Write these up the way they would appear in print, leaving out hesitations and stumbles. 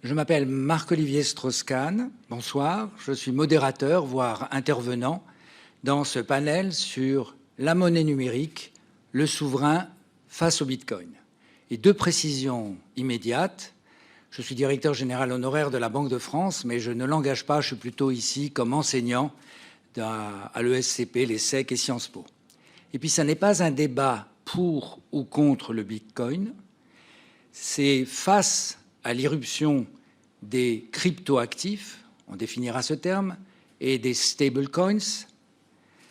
Je m'appelle Marc-Olivier Strauss-Kahn. Bonsoir. Je suis modérateur, voire intervenant, dans ce panel sur la monnaie numérique, le souverain face au Bitcoin. Et deux précisions immédiates. Je suis directeur général honoraire de la Banque de France, mais je ne l'engage pas. Je suis plutôt ici comme enseignant à l'ESCP, l'ESSEC et Sciences Po. Et puis, ça n'est pas un débat pour ou contre le Bitcoin. C'est face à l'irruption des cryptoactifs, on définira ce terme, et des stablecoins.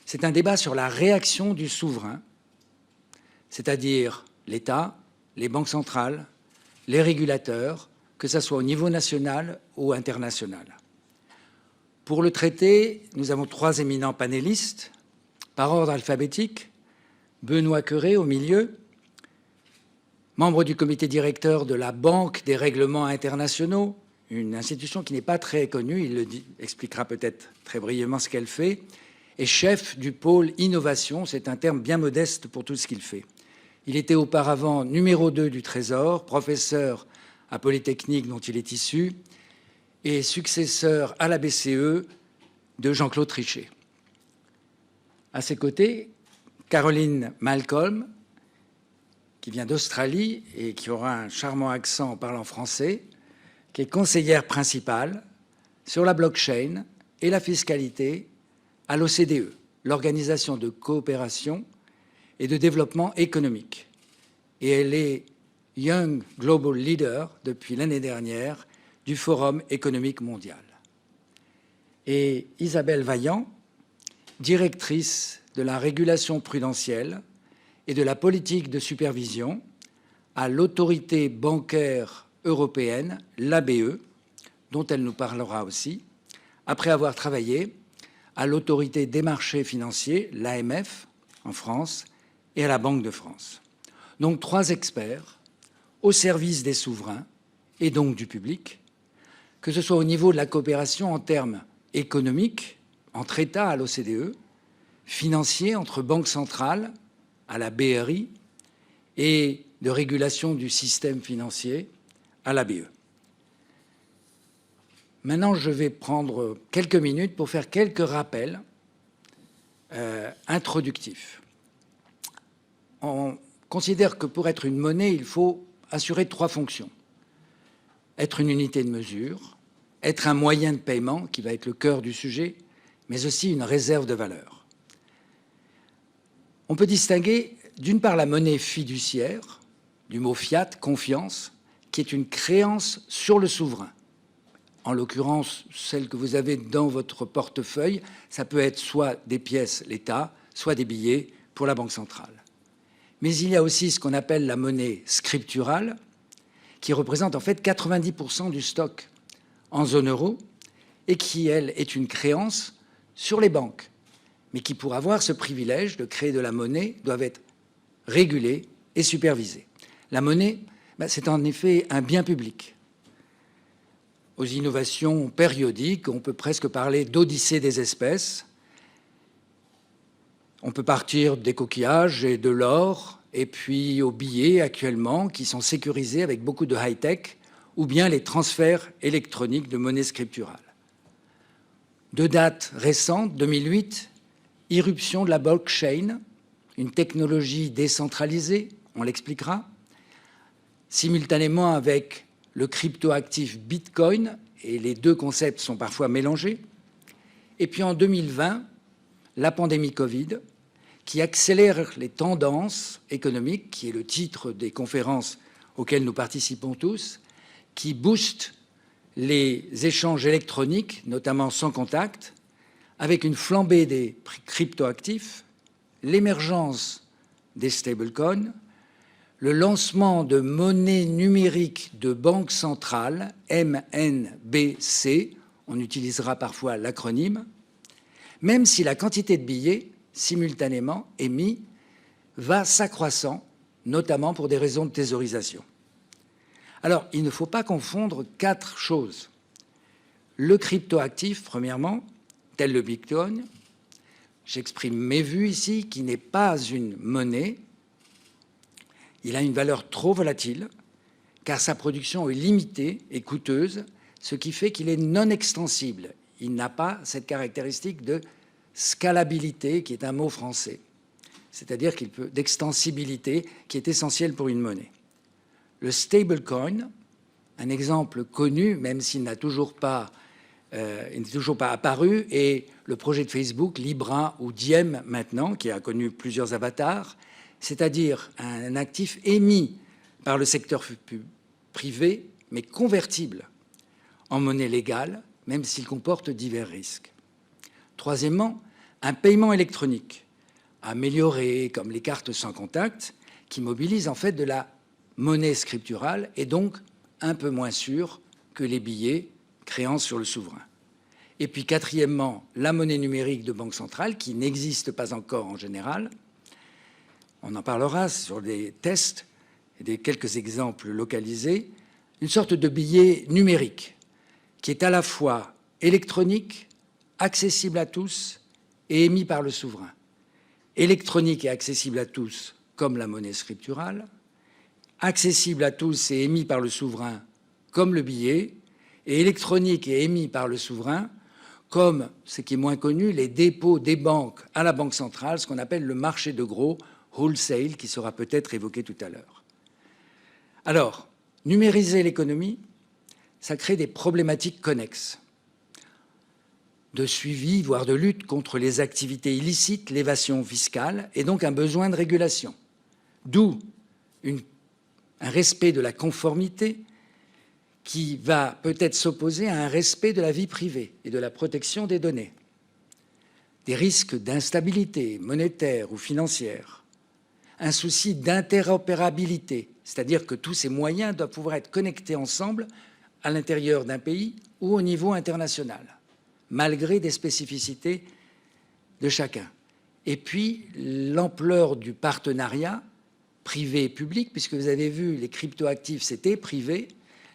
C'est un débat sur la réaction du souverain, c'est-à-dire l'État, les banques centrales, les régulateurs, que ce soit au niveau national ou international. Pour le traiter, nous avons trois éminents panélistes, par ordre alphabétique. Benoît Cœuré au milieu, membre du comité directeur de la Banque des règlements internationaux, une institution qui n'est pas très connue, il expliquera peut-être très brièvement ce qu'elle fait, et chef du pôle innovation, c'est un terme bien modeste pour tout ce qu'il fait. Il était auparavant numéro 2 du Trésor, professeur à Polytechnique dont il est issu, et successeur à la BCE de Jean-Claude Trichet. À ses côtés, Caroline Malcolm, qui vient d'Australie et qui aura un charmant accent en parlant français, qui est conseillère principale sur la blockchain et la fiscalité à l'OCDE, l'Organisation de coopération et de développement économique. Et elle est Young Global Leader depuis l'année dernière du Forum économique mondial. Et Isabelle Vaillant, directrice de la régulation prudentielle et de la politique de supervision à l'autorité bancaire européenne, l'ABE, dont elle nous parlera aussi, après avoir travaillé à l'autorité des marchés financiers, l'AMF, en France, et à la Banque de France. Donc trois experts au service des souverains et donc du public, que ce soit au niveau de la coopération en termes économiques, entre États à l'OCDE, financiers entre banques centrales à la BRI et de régulation du système financier à la BE. Maintenant, je vais prendre quelques minutes pour faire quelques rappels introductifs. On considère que pour être une monnaie, il faut assurer trois fonctions. Être une unité de mesure, être un moyen de paiement, qui va être le cœur du sujet, mais aussi une réserve de valeur. On peut distinguer d'une part la monnaie fiduciaire, du mot fiat, confiance, qui est une créance sur le souverain. En l'occurrence, celle que vous avez dans votre portefeuille, ça peut être soit des pièces, l'État, soit des billets pour la Banque centrale. Mais il y a aussi ce qu'on appelle la monnaie scripturale, qui représente en fait 90% du stock en zone euro et qui, elle, est une créance sur les banques, mais qui, pour avoir ce privilège de créer de la monnaie, doivent être régulées et supervisées. La monnaie, c'est en effet un bien public. Aux innovations périodiques, on peut presque parler d'odyssée des espèces. On peut partir des coquillages et de l'or, et puis aux billets actuellement, qui sont sécurisés avec beaucoup de high-tech, ou bien les transferts électroniques de monnaie scripturale. De date récente, 2008, irruption de la blockchain, une technologie décentralisée, on l'expliquera, simultanément avec le cryptoactif Bitcoin, et les deux concepts sont parfois mélangés. Et puis en 2020, la pandémie Covid, qui accélère les tendances économiques, qui est le titre des conférences auxquelles nous participons tous, qui booste les échanges électroniques, notamment sans contact, avec une flambée des cryptoactifs, l'émergence des stablecoins, le lancement de monnaies numériques de banque centrale, MNBC, on utilisera parfois l'acronyme, même si la quantité de billets simultanément émis va s'accroissant, notamment pour des raisons de thésaurisation. Alors, il ne faut pas confondre quatre choses. Le cryptoactif, premièrement, tel le Bitcoin, j'exprime mes vues ici, qui n'est pas une monnaie. Il a une valeur trop volatile car sa production est limitée et coûteuse, ce qui fait qu'il est non extensible. Il n'a pas cette caractéristique de scalabilité, qui est un mot français, c'est-à-dire d'extensibilité, qui est essentielle pour une monnaie. Le stablecoin, un exemple connu, même s'il n'est toujours pas apparu, est le projet de Facebook, Libra ou Diem maintenant, qui a connu plusieurs avatars, c'est-à-dire un actif émis par le secteur privé, mais convertible en monnaie légale, même s'il comporte divers risques. Troisièmement, un paiement électronique amélioré, comme les cartes sans contact, qui mobilise en fait de la monnaie scripturale et donc un peu moins sûr que les billets créant sur le souverain. Et puis quatrièmement, la monnaie numérique de banque centrale qui n'existe pas encore en général. On en parlera sur des tests et des quelques exemples localisés. Une sorte de billet numérique qui est à la fois électronique, accessible à tous et émis par le souverain. Électronique et accessible à tous comme la monnaie scripturale, accessible à tous et émis par le souverain comme le billet, et électronique et émis par le souverain comme, ce qui est moins connu, les dépôts des banques à la Banque centrale, ce qu'on appelle le marché de gros, wholesale, qui sera peut-être évoqué tout à l'heure. Alors, numériser l'économie, ça crée des problématiques connexes de suivi, voire de lutte contre les activités illicites, l'évasion fiscale, et donc un besoin de régulation. D'où un respect de la conformité qui va peut-être s'opposer à un respect de la vie privée et de la protection des données. Des risques d'instabilité monétaire ou financière, un souci d'interopérabilité, c'est-à-dire que tous ces moyens doivent pouvoir être connectés ensemble à l'intérieur d'un pays ou au niveau international, malgré des spécificités de chacun. Et puis, l'ampleur du partenariat privé et public, puisque vous avez vu, les cryptoactifs, c'était privé,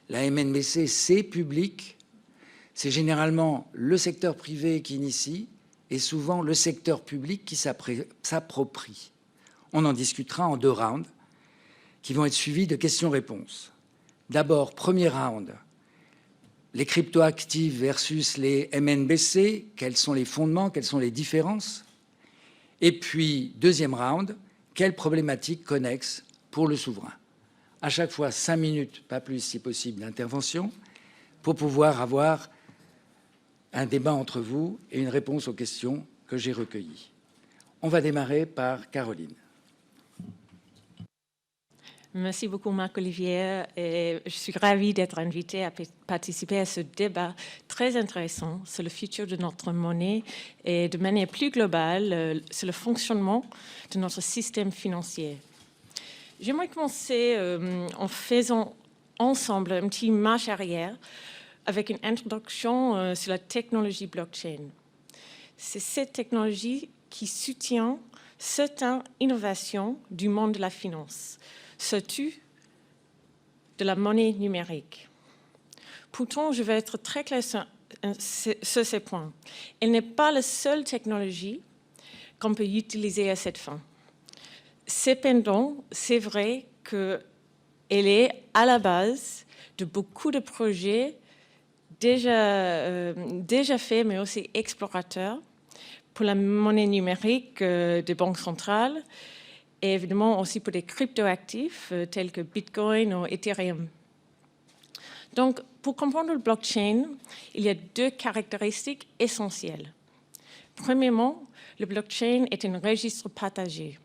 la MNBC, c'est public, c'est généralement le secteur privé qui initie et souvent le secteur public qui s'approprie. On en discutera en 2 rounds qui vont être suivis de questions-réponses. D'abord, premier round, les cryptoactifs versus les MNBC, quels sont les fondements, quelles sont les différences? Et puis, deuxième round, quelles problématiques connexes pour le souverain? À chaque fois, 5 minutes, pas plus si possible, d'intervention, pour pouvoir avoir un débat entre vous et une réponse aux questions que j'ai recueillies. On va démarrer par Caroline. Merci beaucoup, Marc-Olivier. Je suis ravie d'être invitée à participer à ce débat très intéressant sur le futur de notre monnaie et de manière plus globale sur le fonctionnement de notre système financier. J'aimerais commencer en faisant ensemble un petit marche arrière avec une introduction sur la technologie blockchain. C'est cette technologie qui soutient certaines innovations du monde de la finance, surtout de la monnaie numérique. Pourtant, je vais être très clair sur ces points. Elle n'est pas la seule technologie qu'on peut utiliser à cette fin. Cependant, c'est vrai qu'elle est à la base de beaucoup de projets déjà faits, mais aussi explorateurs pour la monnaie numérique des banques centrales et évidemment aussi pour des cryptoactifs tels que Bitcoin ou Ethereum. Donc, pour comprendre le blockchain, il y a 2 caractéristiques essentielles. Premièrement, le blockchain est un registre partagé.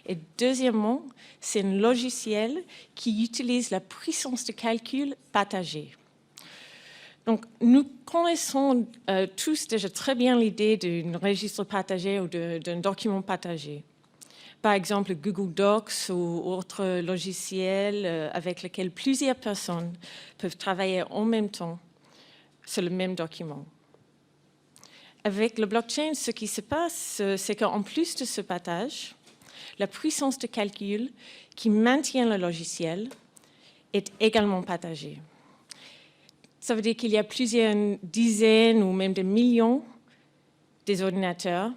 Et deuxièmement, c'est un logiciel qui utilise la puissance de calcul partagée. Donc, nous connaissons tous déjà très bien l'idée d'un registre partagé ou d'un document partagé. Par exemple, Google Docs ou autres logiciels avec lesquels plusieurs personnes peuvent travailler en même temps sur le même document. Avec le blockchain, ce qui se passe, c'est qu'en plus de ce partage, la puissance de calcul qui maintient le logiciel est également partagée. Ça veut dire qu'il y a plusieurs dizaines ou même des millions d'ordinateurs,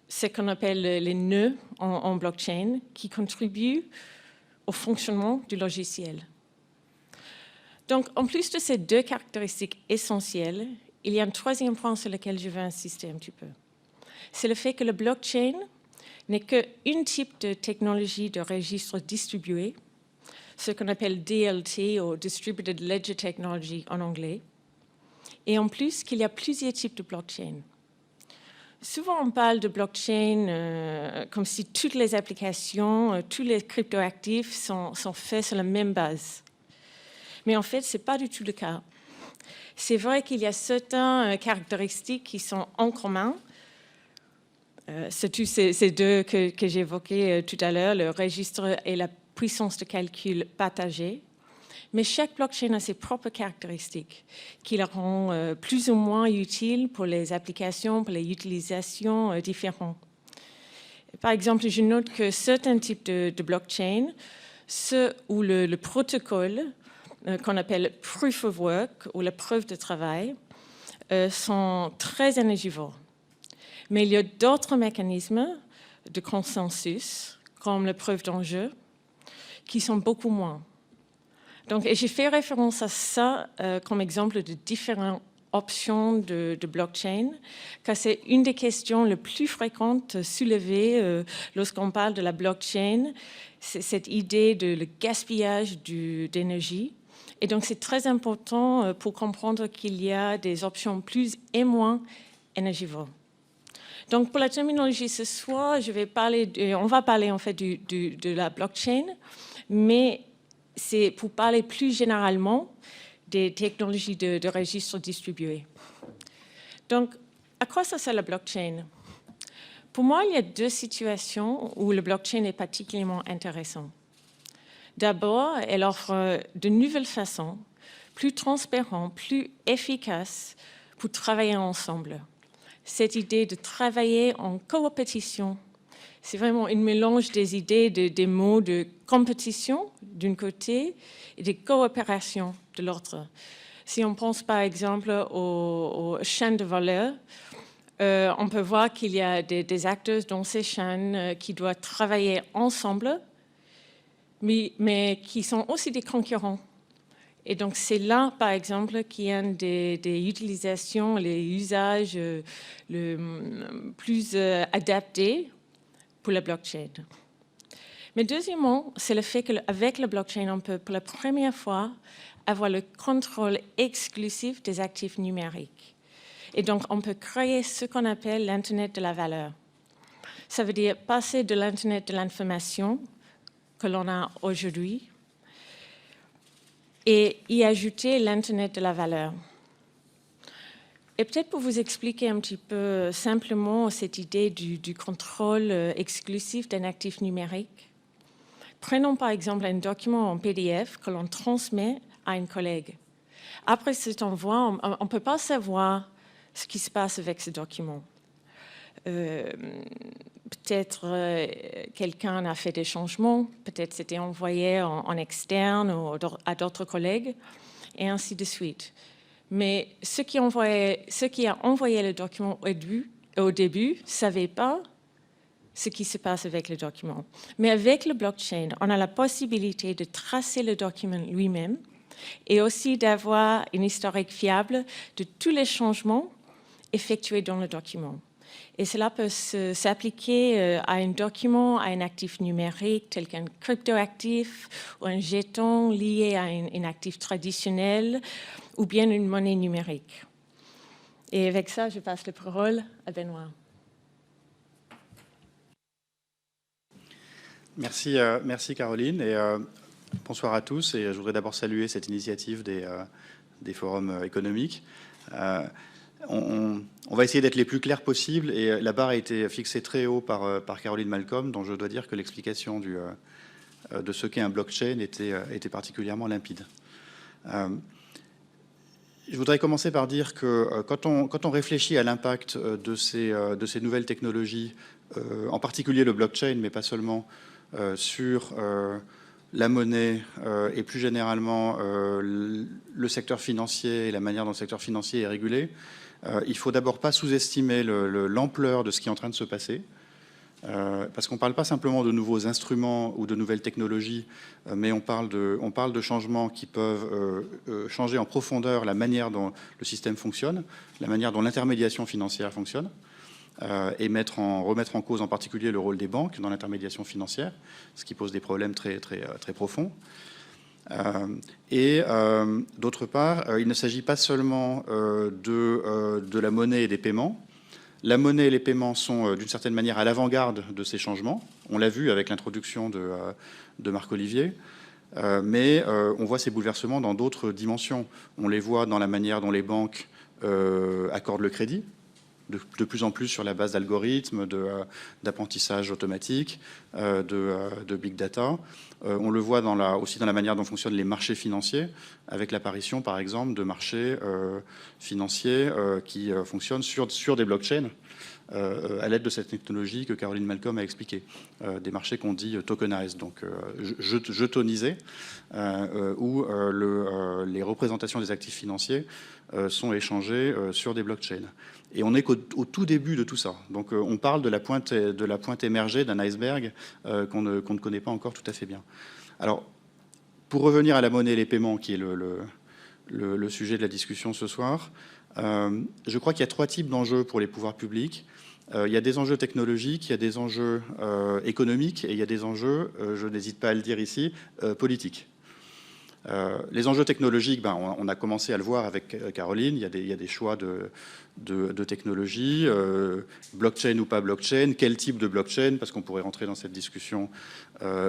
ce qu'on appelle les nœuds en blockchain, qui contribuent au fonctionnement du logiciel. Donc, en plus de ces deux caractéristiques essentielles, il y a un troisième point sur lequel je veux insister un petit peu. C'est le fait que le blockchain n'est qu'un type de technologie de registre distribué, ce qu'on appelle DLT ou Distributed Ledger Technology en anglais, et en plus qu'il y a plusieurs types de blockchain. Souvent, on parle de blockchain comme si toutes les applications, tous les cryptoactifs sont faits sur la même base. Mais en fait, ce n'est pas du tout le cas. C'est vrai qu'il y a certaines caractéristiques qui sont en commun, surtout ces deux que j'évoquais tout à l'heure, le registre et la puissance de calcul partagée. Mais chaque blockchain a ses propres caractéristiques qui la rendent plus ou moins utiles pour les applications, pour les utilisations différentes. Par exemple, je note que certains types de blockchain, ceux où le protocole qu'on appelle proof of work ou la preuve de travail, sont très énergivores. Mais il y a d'autres mécanismes de consensus, comme la preuve d'enjeu, qui sont beaucoup moins. Donc, j'ai fait référence à ça comme exemple de différentes options de blockchain, car c'est une des questions les plus fréquentes soulevées lorsqu'on parle de la blockchain, c'est cette idée de le gaspillage d'énergie. Et donc, c'est très important pour comprendre qu'il y a des options plus et moins énergivores. Donc, pour la terminologie ce soir, on va parler en fait de la blockchain, mais c'est pour parler plus généralement des technologies de registre distribué. Donc, à quoi ça sert la blockchain? Pour moi, il y a deux situations où le blockchain est particulièrement intéressant. D'abord, elle offre de nouvelles façons, plus transparentes, plus efficaces pour travailler ensemble. Cette idée de travailler en coopétition, c'est vraiment un mélange des idées, des mots de compétition d'un côté et de coopération de l'autre. Si on pense par exemple aux chaînes de valeur, on peut voir qu'il y a des acteurs dans ces chaînes qui doivent travailler ensemble, mais qui sont aussi des concurrents. Et donc, c'est là, par exemple, qu'il y a des utilisations, les usages le plus adaptés pour la blockchain. Mais deuxièmement, c'est le fait qu'avec la blockchain, on peut, pour la première fois, avoir le contrôle exclusif des actifs numériques. Et donc, on peut créer ce qu'on appelle l'Internet de la valeur. Ça veut dire passer de l'Internet de l'information que l'on a aujourd'hui et y ajouter l'Internet de la valeur. Et peut-être pour vous expliquer un petit peu simplement cette idée du contrôle exclusif d'un actif numérique, prenons par exemple un document en PDF que l'on transmet à un collègue. Après cet envoi, on ne peut pas savoir ce qui se passe avec ce document. Peut-être quelqu'un a fait des changements, peut-être c'était envoyé en externe ou à d'autres collègues, et ainsi de suite. Mais ceux qui ont envoyé le document au début ne savaient pas ce qui se passe avec le document. Mais avec le blockchain, on a la possibilité de tracer le document lui-même et aussi d'avoir une historique fiable de tous les changements effectués dans le document. Et cela peut s'appliquer à un document, à un actif numérique tel qu'un cryptoactif ou un jeton lié à un actif traditionnel ou bien une monnaie numérique. Et avec ça, je passe la parole à Benoît. Merci Caroline et bonsoir à tous. Et je voudrais d'abord saluer cette initiative des forums économiques. On va essayer d'être les plus clairs possible et la barre a été fixée très haut par Caroline Malcolm, dont je dois dire que l'explication de ce qu'est un blockchain était particulièrement limpide. Je voudrais commencer par dire que quand on réfléchit à l'impact de ces nouvelles technologies, en particulier le blockchain, mais pas seulement, sur la monnaie et plus généralement le secteur financier et la manière dont le secteur financier est régulé, il ne faut d'abord pas sous-estimer l'ampleur de ce qui est en train de se passer. parce qu'on ne parle pas simplement de nouveaux instruments ou de nouvelles technologies, mais on parle de changements qui peuvent changer en profondeur la manière dont le système fonctionne, la manière dont l'intermédiation financière fonctionne, et remettre en cause en particulier le rôle des banques dans l'intermédiation financière, ce qui pose des problèmes très, très, très profonds. D'autre part, il ne s'agit pas seulement de la monnaie et des paiements. La monnaie et les paiements sont d'une certaine manière à l'avant-garde de ces changements. On l'a vu avec l'introduction de Marc-Olivier. Mais on voit ces bouleversements dans d'autres dimensions. On les voit dans la manière dont les banques accordent le crédit, de plus en plus sur la base d'algorithmes, d'apprentissage automatique, de big data. On le voit aussi dans la manière dont fonctionnent les marchés financiers, avec l'apparition, par exemple, de marchés financiers qui fonctionnent sur des blockchains, à l'aide de cette technologie que Caroline Malcolm a expliquée, des marchés qu'on dit tokenized, donc jetonisés, où les représentations des actifs financiers sont échangées sur des blockchains. Et on n'est qu'au tout début de tout ça. Donc on parle de la pointe émergée d'un iceberg qu'on ne connaît pas encore tout à fait bien. Alors, pour revenir à la monnaie et les paiements, qui est le sujet de la discussion ce soir, je crois qu'il y a 3 types d'enjeux pour les pouvoirs publics. Il y a des enjeux technologiques, il y a des enjeux économiques, et il y a des enjeux, je n'hésite pas à le dire ici, politiques. Les enjeux technologiques, on a commencé à le voir avec Caroline, il y a des choix de technologie, blockchain ou pas blockchain, quel type de blockchain, parce qu'on pourrait rentrer dans cette discussion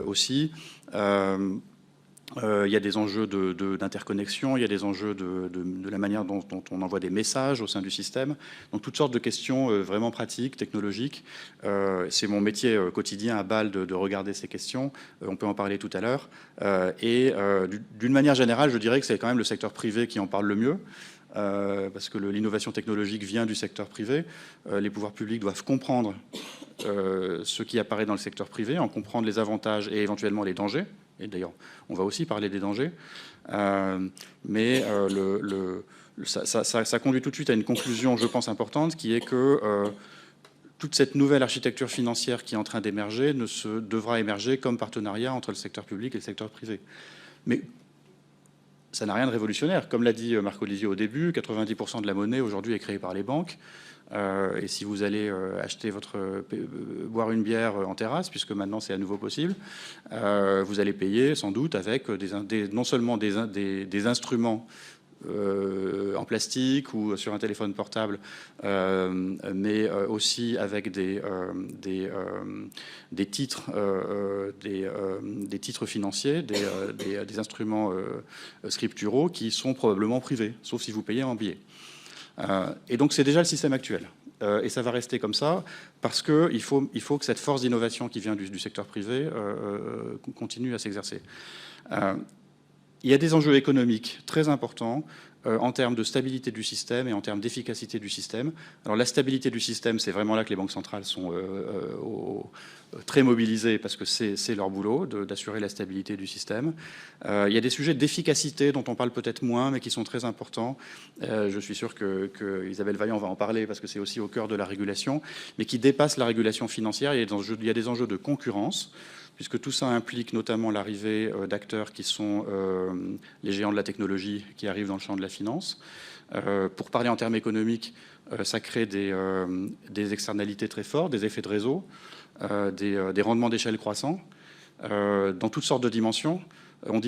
aussi. Il y a des enjeux d'interconnexion, il y a des enjeux de la manière dont on envoie des messages au sein du système. Donc toutes sortes de questions vraiment pratiques, technologiques. C'est mon métier quotidien à Bâle de regarder ces questions. On peut en parler tout à l'heure. D'une manière générale, je dirais que c'est quand même le secteur privé qui en parle le mieux. Parce que l'innovation technologique vient du secteur privé. Les pouvoirs publics doivent comprendre ce qui apparaît dans le secteur privé, en comprendre les avantages et éventuellement les dangers. Et d'ailleurs, on va aussi parler des dangers. Mais ça conduit tout de suite à une conclusion, je pense, importante, qui est que toute cette nouvelle architecture financière qui est en train d'émerger devra émerger comme partenariat entre le secteur public et le secteur privé. Mais ça n'a rien de révolutionnaire. Comme l'a dit Marc-Olivier au début, 90% de la monnaie aujourd'hui est créée par les banques. Et si vous allez boire une bière en terrasse, puisque maintenant c'est à nouveau possible, vous allez payer sans doute avec non seulement des instruments en plastique ou sur un téléphone portable, mais aussi avec des titres, des titres financiers, des instruments scripturaux qui sont probablement privés, sauf si vous payez en billets. Et donc c'est déjà le système actuel. Et ça va rester comme ça parce qu'il faut que cette force d'innovation qui vient du secteur privé continue à s'exercer. Il y a des enjeux économiques très importants en termes de stabilité du système et en termes d'efficacité du système. Alors la stabilité du système, c'est vraiment là que les banques centrales sont très mobilisées parce que c'est leur boulot d'assurer la stabilité du système. Il y a des sujets d'efficacité dont on parle peut-être moins mais qui sont très importants. Je suis sûr que Isabelle Vaillant va en parler parce que c'est aussi au cœur de la régulation, mais qui dépassent la régulation financière. Il y a des enjeux de concurrence, puisque tout ça implique notamment l'arrivée d'acteurs qui sont les géants de la technologie qui arrivent dans le champ de la finance. Pour parler en termes économiques, ça crée des externalités très fortes, des effets de réseau, des rendements d'échelle croissants, dans toutes sortes de dimensions. On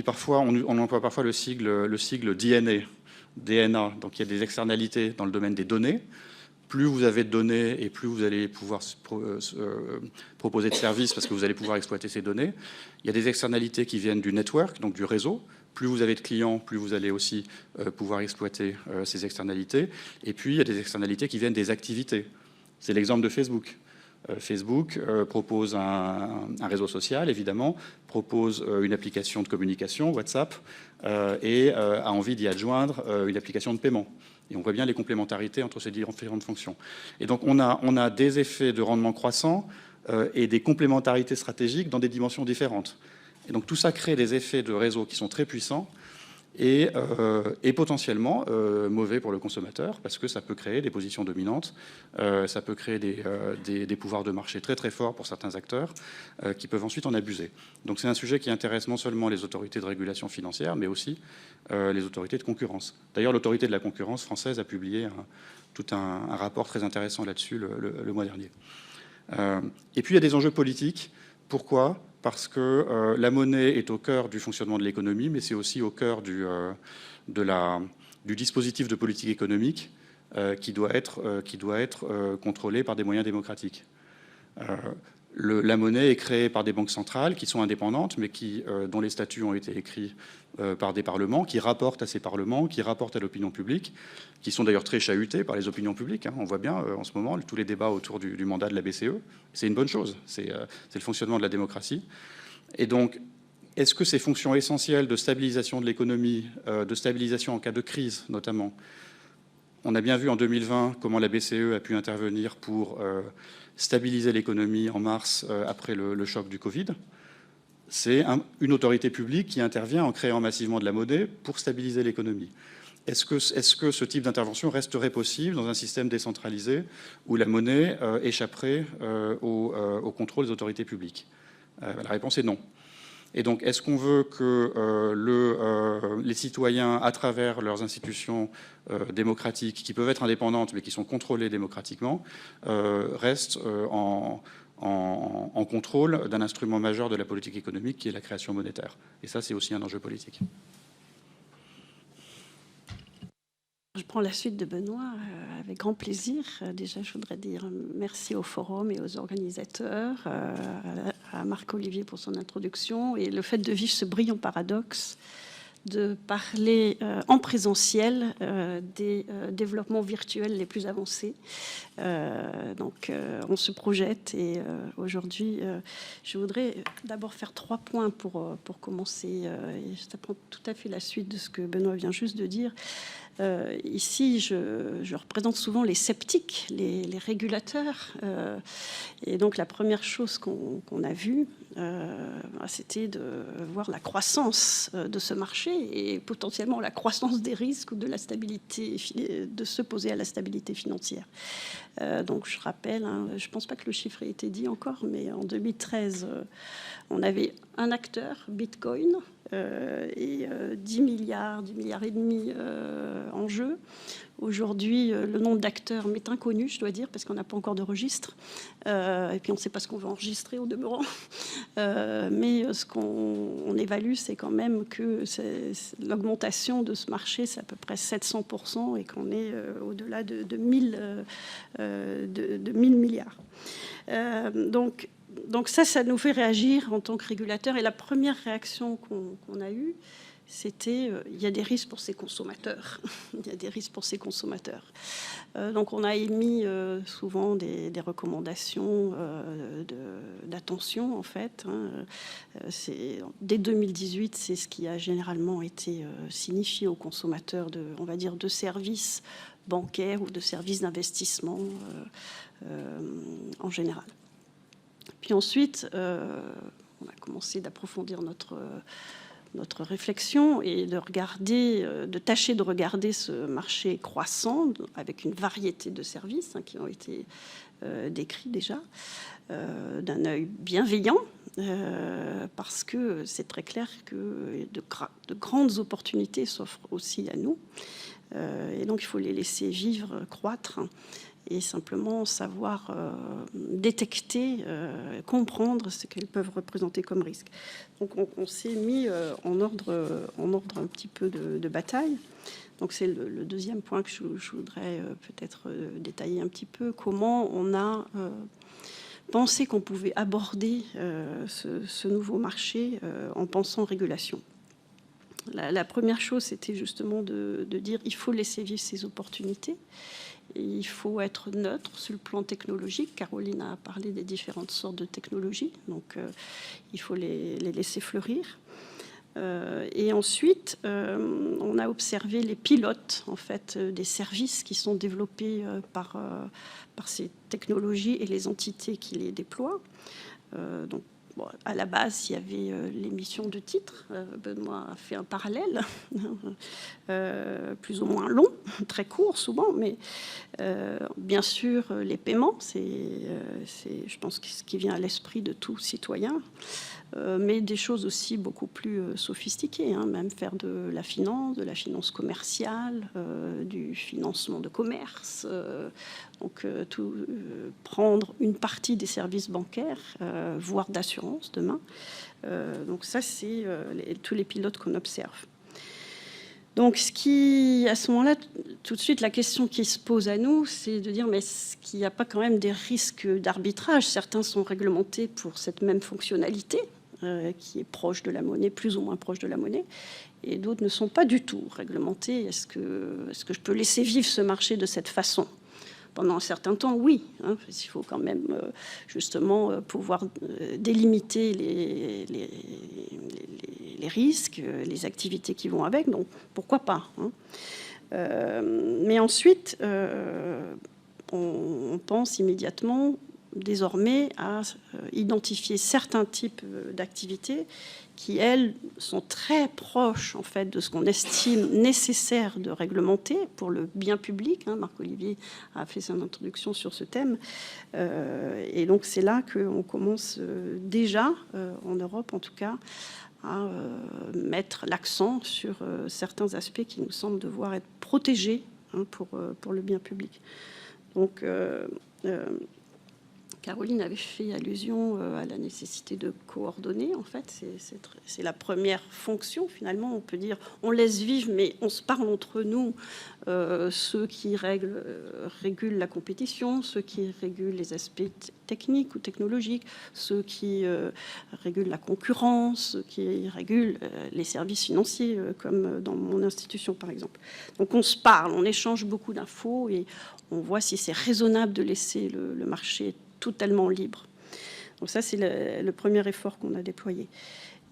emploie parfois le sigle DNA, donc il y a des externalités dans le domaine des données. Plus vous avez de données et plus vous allez pouvoir proposer de services parce que vous allez pouvoir exploiter ces données. Il y a des externalités qui viennent du network, donc du réseau. Plus vous avez de clients, plus vous allez aussi pouvoir exploiter ces externalités. Et puis, il y a des externalités qui viennent des activités. C'est l'exemple de Facebook. Facebook propose un réseau social, évidemment, propose une application de communication, WhatsApp, et a envie d'y adjoindre une application de paiement. Et on voit bien les complémentarités entre ces différentes fonctions. Et donc, on a des effets de rendement croissant et des complémentarités stratégiques dans des dimensions différentes. Et donc, tout ça crée des effets de réseau qui sont très puissants et potentiellement mauvais pour le consommateur, parce que ça peut créer des positions dominantes, ça peut créer des pouvoirs de marché très très forts pour certains acteurs qui peuvent ensuite en abuser. Donc c'est un sujet qui intéresse non seulement les autorités de régulation financière, mais aussi les autorités de concurrence. D'ailleurs, l'autorité de la concurrence française a publié tout un rapport très intéressant là-dessus le mois dernier. Et puis il y a des enjeux politiques. Pourquoi ? Parce que la monnaie est au cœur du fonctionnement de l'économie, mais c'est aussi au cœur du dispositif de politique économique qui doit être contrôlé par des moyens démocratiques. La monnaie est créée par des banques centrales qui sont indépendantes, mais dont les statuts ont été écrits par des parlements, qui rapportent à ces parlements, qui rapportent à l'opinion publique, qui sont d'ailleurs très chahutés par les opinions publiques. On voit bien en ce moment tous les débats autour du mandat de la BCE. C'est une bonne chose, c'est le fonctionnement de la démocratie. Et donc, est-ce que ces fonctions essentielles de stabilisation de l'économie, de stabilisation en cas de crise notamment, on a bien vu en 2020 comment la BCE a pu intervenir pour stabiliser l'économie en mars après le choc du Covid. C'est une autorité publique qui intervient en créant massivement de la monnaie pour stabiliser l'économie. Est-ce que ce type d'intervention resterait possible dans un système décentralisé où la monnaie échapperait au contrôle des autorités publiques ? La réponse est non. Et donc, est-ce qu'on veut que les citoyens, à travers leurs institutions démocratiques, qui peuvent être indépendantes, mais qui sont contrôlées démocratiquement, restent en contrôle d'un instrument majeur de la politique économique, qui est la création monétaire ? Et ça, c'est aussi un enjeu politique. Je prends la suite de Benoît avec grand plaisir. Déjà, je voudrais dire merci au forum et aux organisateurs, à Marc-Olivier pour son introduction et le fait de vivre ce brillant paradoxe de parler en présentiel des développements virtuels les plus avancés. Donc, on se projette et aujourd'hui, je voudrais d'abord faire 3 points pour commencer. Et ça prend tout à fait la suite de ce que Benoît vient juste de dire. Ici, je représente souvent les sceptiques, les régulateurs. Et donc, la première chose qu'on a vue, c'était de voir la croissance de ce marché et potentiellement la croissance des risques ou de la stabilité, de s'opposer à la stabilité financière. Donc, je rappelle, je ne pense pas que le chiffre ait été dit encore, mais en 2013, on avait un acteur, Bitcoin, et 10 milliards et demi en jeu. Aujourd'hui, le nombre d'acteurs m'est inconnu, je dois dire, parce qu'on n'a pas encore de registre. Et puis, on ne sait pas ce qu'on va enregistrer au demeurant. Mais ce qu'on évalue, c'est quand même que l'augmentation de ce marché, c'est à peu près 700% et qu'on est au-delà de 1000 milliards. Donc ça nous fait réagir en tant que régulateur. Et la première réaction qu'on a eue, c'était il y a des risques pour ces consommateurs. Il y a des risques pour ces consommateurs. Donc on a émis souvent des recommandations d'attention en fait. Dès 2018, c'est ce qui a généralement été signifié aux consommateurs on va dire, de services bancaires ou de services d'investissement en général. Puis ensuite, on a commencé d'approfondir notre réflexion et de tâcher de regarder ce marché croissant avec une variété de services qui ont été décrits déjà d'un œil bienveillant parce que c'est très clair que de grandes opportunités s'offrent aussi à nous et donc il faut les laisser vivre, croître et simplement savoir détecter, comprendre ce qu'elles peuvent représenter comme risque. Donc on s'est mis en ordre un petit peu de bataille. Donc c'est le deuxième point que je voudrais peut-être détailler un petit peu. Comment on a pensé qu'on pouvait aborder ce nouveau marché en pensant régulation. La première chose, c'était justement de dire il faut laisser vivre ces opportunités. Et il faut être neutre sur le plan technologique. Caroline a parlé des différentes sortes de technologies, donc il faut les laisser fleurir. Et ensuite, on a observé les pilotes en fait, des services qui sont développés par ces technologies et les entités qui les déploient. Donc, bon, à la base, il y avait l'émission de titres. Benoît a fait un parallèle, plus ou moins long, très court souvent, mais bien sûr, les paiements, c'est, je pense, ce qui vient à l'esprit de tout citoyen. Mais des choses aussi beaucoup plus sophistiquées, hein, même faire de la finance commerciale, du financement de commerce, donc prendre une partie des services bancaires, voire d'assurance demain. Donc ça, c'est tous les pilotes qu'on observe. Donc, à ce moment-là, tout de suite, la question qui se pose à nous, c'est de dire, mais est-ce qu'il n'y a pas quand même des risques d'arbitrage? Certains sont réglementés pour cette même fonctionnalité, qui est proche de la monnaie, plus ou moins proche de la monnaie, et d'autres ne sont pas du tout réglementés. Est-ce que je peux laisser vivre ce marché de cette façon? Pendant un certain temps, oui. Hein, il faut quand même justement pouvoir délimiter les risques, les activités qui vont avec. Donc, pourquoi pas, hein. Mais ensuite, on pense immédiatement, désormais, à identifier certains types d'activités qui, elles, sont très proches, en fait, de ce qu'on estime nécessaire de réglementer pour le bien public. Hein, Marc-Olivier a fait son introduction sur ce thème. Et donc, c'est là qu'on commence déjà, en Europe en tout cas, à mettre l'accent sur certains aspects qui nous semblent devoir être protégés, hein, pour le bien public. Donc, Caroline avait fait allusion à la nécessité de coordonner. En fait, c'est la première fonction. Finalement, on peut dire, on laisse vivre, mais on se parle entre nous, ceux qui régulent la compétition, ceux qui régulent les aspects techniques ou technologiques, ceux qui régulent la concurrence, ceux qui régulent les services financiers, comme dans mon institution, par exemple. Donc, on se parle, on échange beaucoup d'infos et on voit si c'est raisonnable de laisser le marché totalement libre. Donc ça, c'est le premier effort qu'on a déployé.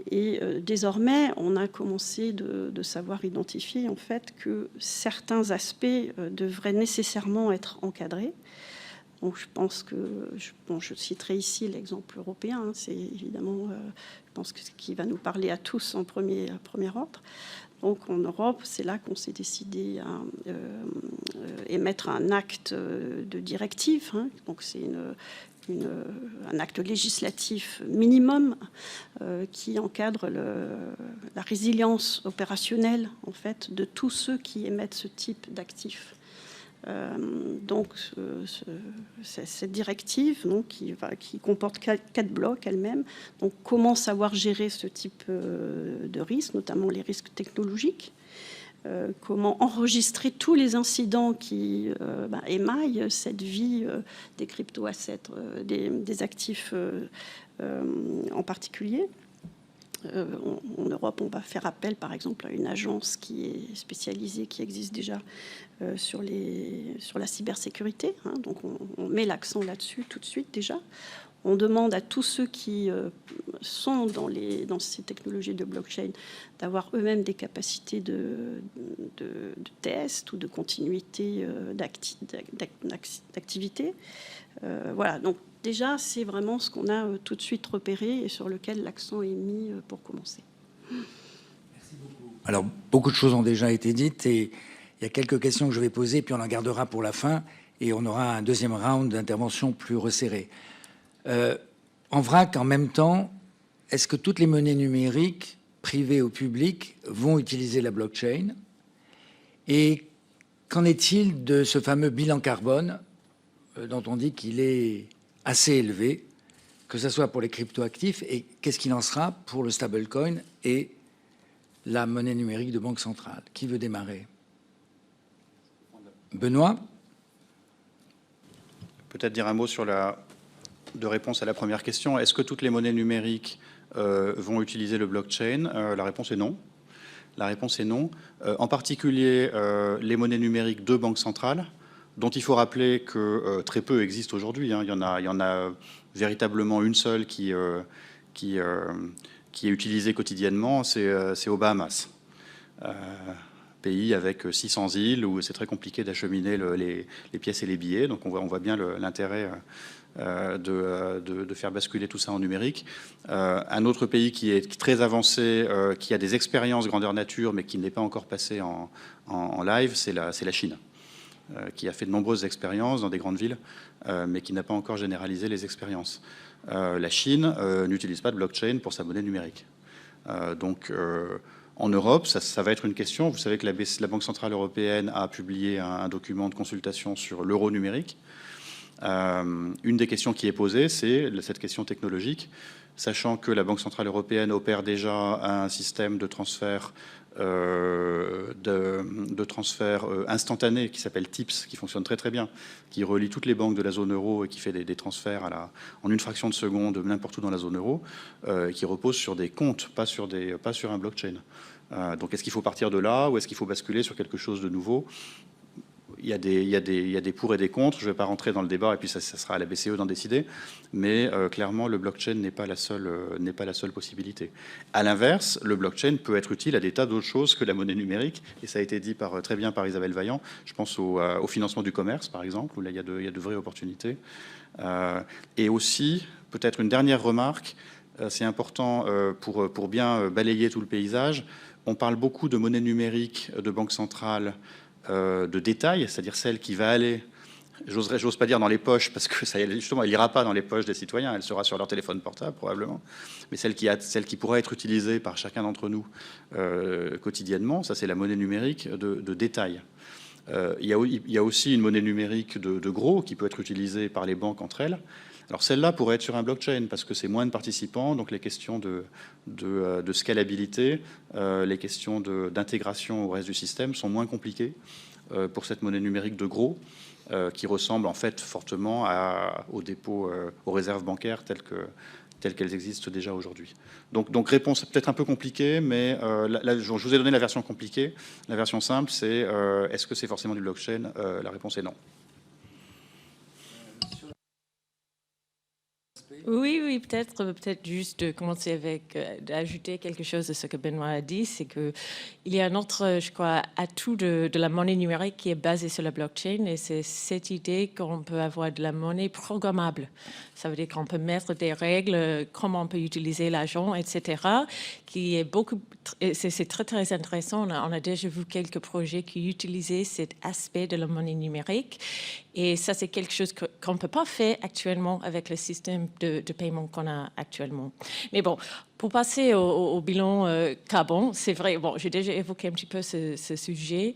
Et désormais, on a commencé de savoir identifier en fait que certains aspects devraient nécessairement être encadrés. Donc je pense que, je citerai ici l'exemple européen, hein, c'est évidemment, je pense que ce qui va nous parler à tous en premier ordre. Donc en Europe, c'est là qu'on s'est décidé à émettre un acte de directive, hein. Donc c'est un acte législatif minimum qui encadre la résilience opérationnelle en fait de tous ceux qui émettent ce type d'actifs. Donc cette directive, donc, qui comporte 4 blocs elle-même, donc comment savoir gérer ce type de risques, notamment les risques technologiques, comment enregistrer tous les incidents qui émaillent cette vie des crypto-assets, des actifs en particulier. En Europe, on va faire appel, par exemple, à une agence qui est spécialisée, qui existe déjà sur la cybersécurité. Hein, donc, on met l'accent là-dessus tout de suite déjà. On demande à tous ceux qui sont dans ces technologies de blockchain d'avoir eux-mêmes des capacités de test ou de continuité d'activité. Voilà, donc déjà, c'est vraiment ce qu'on a tout de suite repéré et sur lequel l'accent est mis pour commencer. Merci beaucoup. Alors, beaucoup de choses ont déjà été dites et il y a quelques questions que je vais poser, puis on en gardera pour la fin et on aura un deuxième round d'intervention plus resserré. En vrac, en même temps, est-ce que toutes les monnaies numériques, privées ou publiques, vont utiliser la blockchain? Et qu'en est-il de ce fameux bilan carbone dont on dit qu'il est assez élevé, que ce soit pour les cryptoactifs, et qu'est-ce qu'il en sera pour le stablecoin et la monnaie numérique de banque centrale? Qui veut démarrer? Benoît? Peut-être dire un mot de réponse à la première question. Est-ce que toutes les monnaies numériques vont utiliser le blockchain? La réponse est non. La réponse est non. En particulier, les monnaies numériques de banque centrale, dont il faut rappeler que très peu existent aujourd'hui. Hein. Il y en a véritablement une seule qui est utilisée quotidiennement, c'est aux Bahamas. Pays avec 600 îles où c'est très compliqué d'acheminer les pièces et les billets. Donc on voit bien l'intérêt de faire basculer tout ça en numérique. Un autre pays qui est très avancé, qui a des expériences grandeur nature, mais qui n'est pas encore passé en live, c'est la Chine, qui a fait de nombreuses expériences dans des grandes villes, mais qui n'a pas encore généralisé les expériences. La Chine n'utilise pas de blockchain pour sa monnaie numérique. Donc, en Europe, ça va être une question. Vous savez que la Banque Centrale Européenne a publié un document de consultation sur l'euro numérique. Une des questions qui est posée, c'est cette question technologique, sachant que la Banque Centrale Européenne opère déjà un système de transfert instantané qui s'appelle TIPS, qui fonctionne très très bien, qui relie toutes les banques de la zone euro et qui fait des transferts en une fraction de seconde n'importe où dans la zone euro, qui repose sur des comptes, pas sur un blockchain. Donc est-ce qu'il faut partir de là ou est-ce qu'il faut basculer sur quelque chose de nouveau ? Il y a des pour et des contre. Je ne vais pas rentrer dans le débat et puis ça sera à la BCE d'en décider. Mais clairement, le blockchain n'est pas la seule possibilité. À l'inverse, le blockchain peut être utile à des tas d'autres choses que la monnaie numérique. Et ça a été dit très bien par Isabelle Vaillant. Je pense au financement du commerce, par exemple, où là, il y a de vraies opportunités. Et aussi, peut-être une dernière remarque, c'est important pour bien balayer tout le paysage. On parle beaucoup de monnaie numérique, de banque centrale, de détail, c'est-à-dire celle qui va aller, j'ose pas dire dans les poches, parce que ça, justement, elle n'ira pas dans les poches des citoyens, elle sera sur leur téléphone portable probablement, mais celle qui pourra être utilisée par chacun d'entre nous quotidiennement, ça c'est la monnaie numérique de détail. Il y a aussi une monnaie numérique de gros qui peut être utilisée par les banques entre elles. Alors celle-là pourrait être sur un blockchain parce que c'est moins de participants, donc les questions de scalabilité, les questions d'intégration au reste du système sont moins compliquées pour cette monnaie numérique de gros qui ressemble en fait fortement aux dépôts, aux réserves bancaires telles qu'elles existent déjà aujourd'hui. Donc réponse peut-être un peu compliquée, mais là, je vous ai donné la version compliquée. La version simple, c'est est-ce que c'est forcément du blockchain ? La réponse est non. Oui, peut-être juste de commencer avec d'ajouter quelque chose de ce que Benoît a dit, c'est que il y a un autre, je crois, atout de la monnaie numérique qui est basée sur la blockchain, et c'est cette idée qu'on peut avoir de la monnaie programmable. Ça veut dire qu'on peut mettre des règles, comment on peut utiliser l'argent, etc. Qui est c'est très très intéressant. On a déjà vu quelques projets qui utilisaient cet aspect de la monnaie numérique. Et ça, c'est quelque chose qu'on ne peut pas faire actuellement avec le système de paiement qu'on a actuellement. Mais bon, pour passer au bilan carbone, c'est vrai, bon, j'ai déjà évoqué un petit peu ce sujet.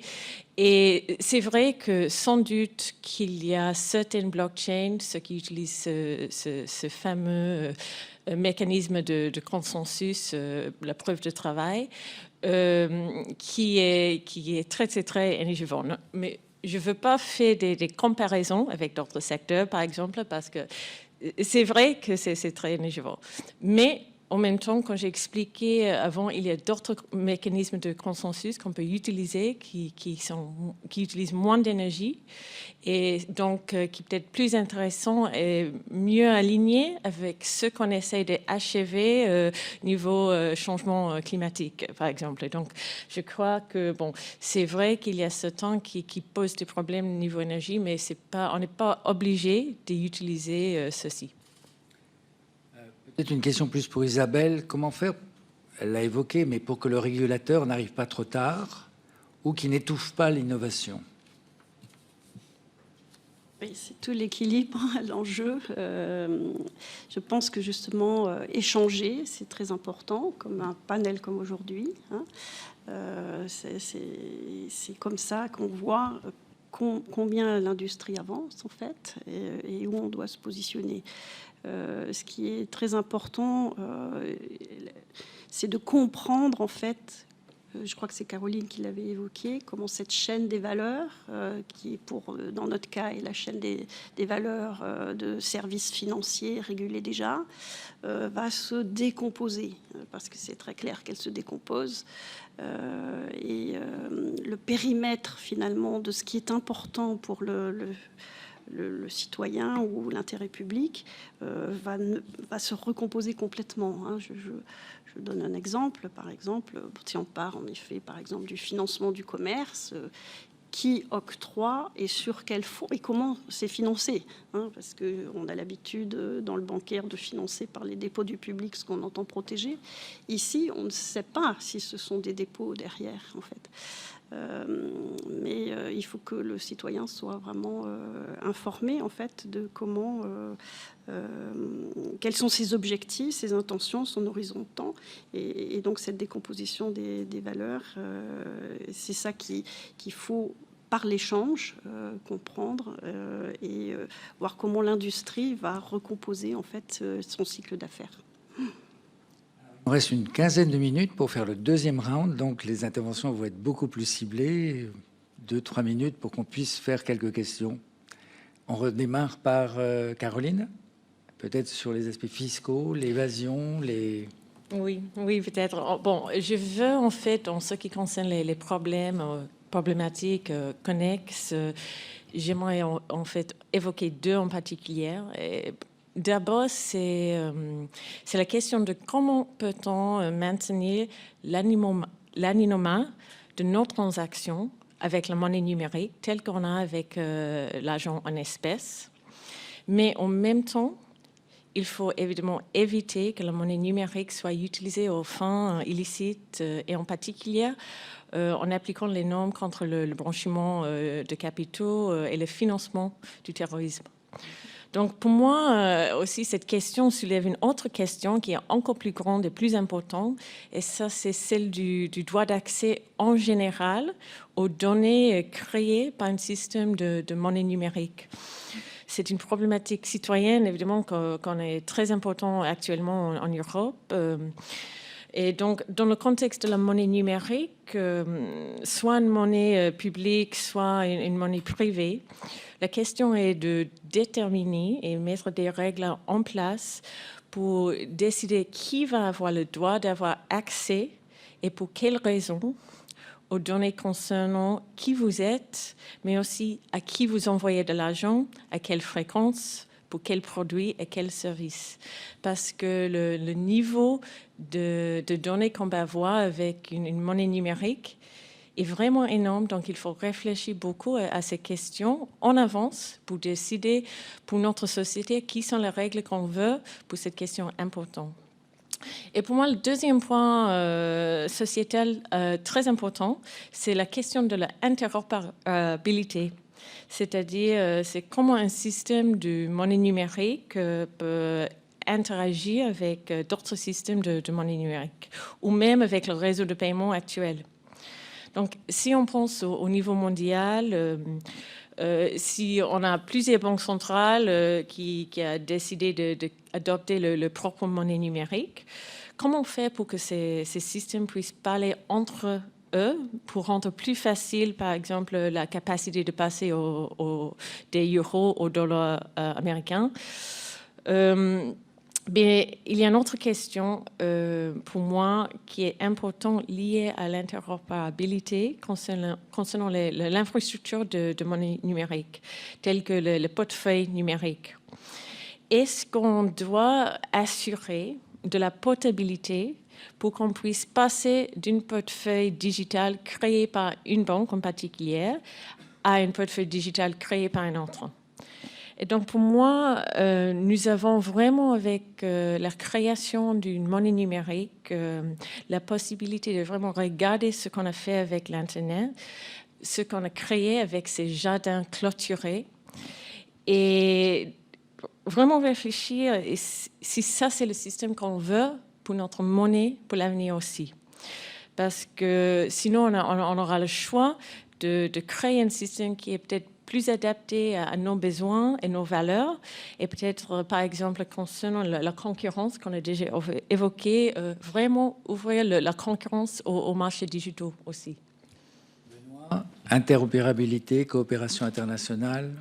Et c'est vrai que sans doute qu'il y a certaines blockchains, ceux qui utilisent ce fameux mécanisme de consensus, la preuve de travail, qui est très, très, très énergivore. Mais je ne veux pas faire des comparaisons avec d'autres secteurs, par exemple, parce que c'est vrai que c'est très énergivore. Mais en même temps, quand j'ai expliqué avant, il y a d'autres mécanismes de consensus qu'on peut utiliser qui utilisent moins d'énergie et donc qui peut être plus intéressant et mieux aligné avec ce qu'on essaie d'achever niveau changement climatique, par exemple. Et donc, je crois que bon, c'est vrai qu'il y a ce temps qui pose des problèmes niveau énergie, mais on n'est pas obligé d'utiliser ceci. Peut-être une question plus pour Isabelle. Comment faire, elle l'a évoqué, mais pour que le régulateur n'arrive pas trop tard ou qu'il n'étouffe pas l'innovation? Oui, c'est tout l'équilibre, l'enjeu. Je pense que justement, échanger, c'est très important, comme un panel comme aujourd'hui. Hein. C'est comme ça qu'on voit combien l'industrie avance, en fait, et où on doit se positionner. Ce qui est très important, c'est de comprendre, en fait, je crois que c'est Caroline qui l'avait évoqué, comment cette chaîne des valeurs, qui dans notre cas est la chaîne des valeurs de services financiers régulés déjà, va se décomposer, parce que c'est très clair qu'elle se décompose. Et le périmètre, finalement, de ce qui est important pour le citoyen ou l'intérêt public va se recomposer complètement. Hein. Je donne un exemple. Par exemple, si on part en effet, par exemple, du financement du commerce, qui octroie et sur quel fonds et comment c'est financé, hein, parce qu'on a l'habitude dans le bancaire de financer par les dépôts du public ce qu'on entend protéger. Ici, on ne sait pas si ce sont des dépôts derrière, en fait. Mais il faut que le citoyen soit vraiment informé, en fait, de comment, quels sont ses objectifs, ses intentions, son horizon de temps, et donc cette décomposition des valeurs, c'est ça qu'il faut, par l'échange, comprendre et voir comment l'industrie va recomposer, en fait, son cycle d'affaires. Il reste une quinzaine de minutes pour faire le deuxième round, donc les interventions vont être beaucoup plus ciblées, 2-3 minutes pour qu'on puisse faire quelques questions. On redémarre par Caroline, peut-être sur les aspects fiscaux, l'évasion, les... Oui, peut-être. Bon, je veux en fait, en ce qui concerne les problématiques connexes, j'aimerais en fait évoquer deux en particulier. D'abord, c'est la question de comment peut-on maintenir l'anonymat de nos transactions avec la monnaie numérique, telle qu'on a avec l'argent en espèces. Mais en même temps, il faut évidemment éviter que la monnaie numérique soit utilisée aux fins illicites et en particulier en appliquant les normes contre le blanchiment de capitaux et le financement du terrorisme. Donc, pour moi aussi, cette question soulève une autre question qui est encore plus grande et plus importante, et ça, c'est celle du droit d'accès en général aux données créées par un système de monnaie numérique. C'est une problématique citoyenne, évidemment, qu'on est très important actuellement en Europe. Et donc, dans le contexte de la monnaie numérique, soit une monnaie publique, soit une monnaie privée, la question est de déterminer et mettre des règles en place pour décider qui va avoir le droit d'avoir accès et pour quelles raisons aux données concernant qui vous êtes, mais aussi à qui vous envoyez de l'argent, à quelle fréquence, pour quels produits et quels services. Parce que le niveau de données qu'on va avoir avec une monnaie numérique est vraiment énorme, donc il faut réfléchir beaucoup à ces questions en avance pour décider pour notre société qui sont les règles qu'on veut pour cette question importante. Et pour moi, le deuxième point sociétal très important, c'est la question de l'interopérabilité. C'est-à-dire, c'est comment un système de monnaie numérique peut interagir avec d'autres systèmes de monnaie numérique, ou même avec le réseau de paiement actuel. Donc, si on pense au niveau mondial, si on a plusieurs banques centrales qui a décidé d'adopter le propre monnaie numérique, comment on fait pour que ces systèmes puissent parler entre eux pour rendre plus facile, par exemple, la capacité de passer des euros au dollar américain? Mais il y a une autre question pour moi qui est importante liée à l'interopérabilité concernant l'infrastructure de monnaie numérique, telle que le portefeuille numérique. Est-ce qu'on doit assurer de la portabilité pour qu'on puisse passer d'une portefeuille digital créé par une banque en particulier à une portefeuille digital créé par un autre? Et donc, pour moi, nous avons vraiment, avec la création d'une monnaie numérique, la possibilité de vraiment regarder ce qu'on a fait avec l'Internet, ce qu'on a créé avec ces jardins clôturés, et vraiment réfléchir si ça, c'est le système qu'on veut pour notre monnaie, pour l'avenir aussi. Parce que sinon, on aura le choix de créer un système qui est peut-être plus adapté à nos besoins et nos valeurs, et peut-être, par exemple, concernant la concurrence qu'on a déjà évoquée, vraiment ouvrir la concurrence aux marchés digitaux aussi. Benoît, interopérabilité, coopération internationale.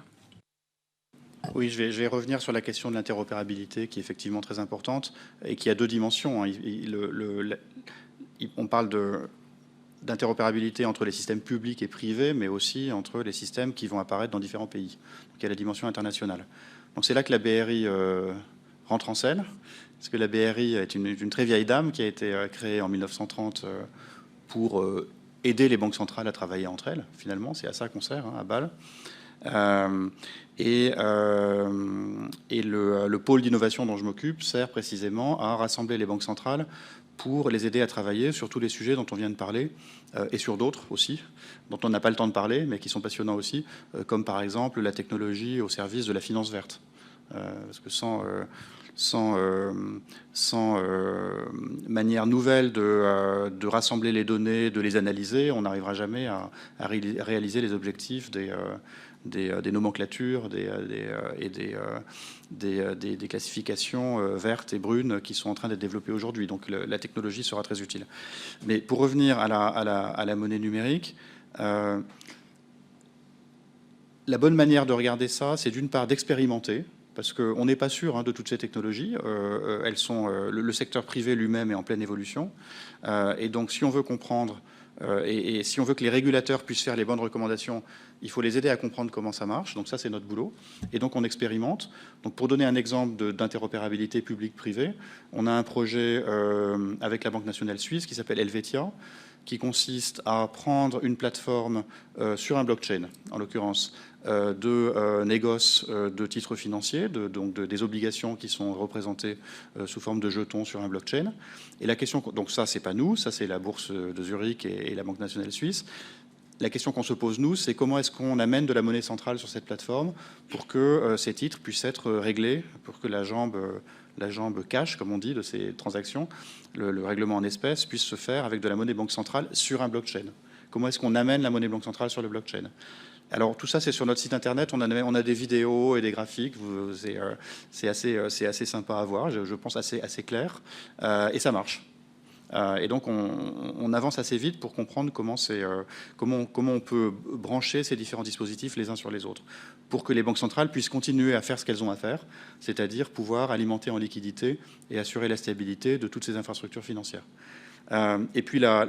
Oui, je vais revenir sur la question de l'interopérabilité qui est effectivement très importante et qui a deux dimensions. On parle d'interopérabilité entre les systèmes publics et privés, mais aussi entre les systèmes qui vont apparaître dans différents pays. Donc, il y a la dimension internationale. Donc c'est là que la BRI rentre en scène, parce que la BRI est une très vieille dame qui a été créée en 1930 pour aider les banques centrales à travailler entre elles, finalement, c'est à ça qu'on sert, hein, à Bâle. Le pôle d'innovation dont je m'occupe sert précisément à rassembler les banques centrales pour les aider à travailler sur tous les sujets dont on vient de parler, et sur d'autres aussi, dont on n'a pas le temps de parler, mais qui sont passionnants aussi, comme par exemple la technologie au service de la finance verte. Parce que sans manière nouvelle de rassembler les données, de les analyser, on n'arrivera jamais à réaliser les objectifs des nomenclatures et des classifications vertes et brunes qui sont en train d'être développées aujourd'hui. Donc la technologie sera très utile. Mais pour revenir à la monnaie numérique, la bonne manière de regarder ça, c'est d'une part d'expérimenter, parce qu'on n'est pas sûr, hein, de toutes ces technologies. Elles sont, le secteur privé lui-même est en pleine évolution. Et donc, si on veut comprendre, et si on veut que les régulateurs puissent faire les bonnes recommandations, il faut les aider à comprendre comment ça marche. Donc ça, c'est notre boulot. Et donc, on expérimente. Donc, pour donner un exemple d'interopérabilité publique-privée, on a un projet avec la Banque nationale suisse qui s'appelle Helvetia, qui consiste à prendre une plateforme sur un blockchain, en l'occurrence, de négoce de titres financiers, donc des obligations qui sont représentées sous forme de jetons sur un blockchain. Et la question, donc ça, c'est pas nous, ça c'est la bourse de Zurich et la Banque nationale suisse. La question qu'on se pose, nous, c'est comment est-ce qu'on amène de la monnaie centrale sur cette plateforme pour que ces titres puissent être réglés, pour que la jambe cash, comme on dit, de ces transactions, le règlement en espèces, puisse se faire avec de la monnaie banque centrale sur un blockchain. Comment est-ce qu'on amène la monnaie banque centrale sur le blockchain? Alors tout ça, c'est sur notre site internet. On a des vidéos et des graphiques. C'est assez sympa à voir. Je pense assez clair. Et ça marche. Et donc on avance assez vite pour comprendre comment on peut brancher ces différents dispositifs les uns sur les autres, pour que les banques centrales puissent continuer à faire ce qu'elles ont à faire, c'est-à-dire pouvoir alimenter en liquidité et assurer la stabilité de toutes ces infrastructures financières. Et puis la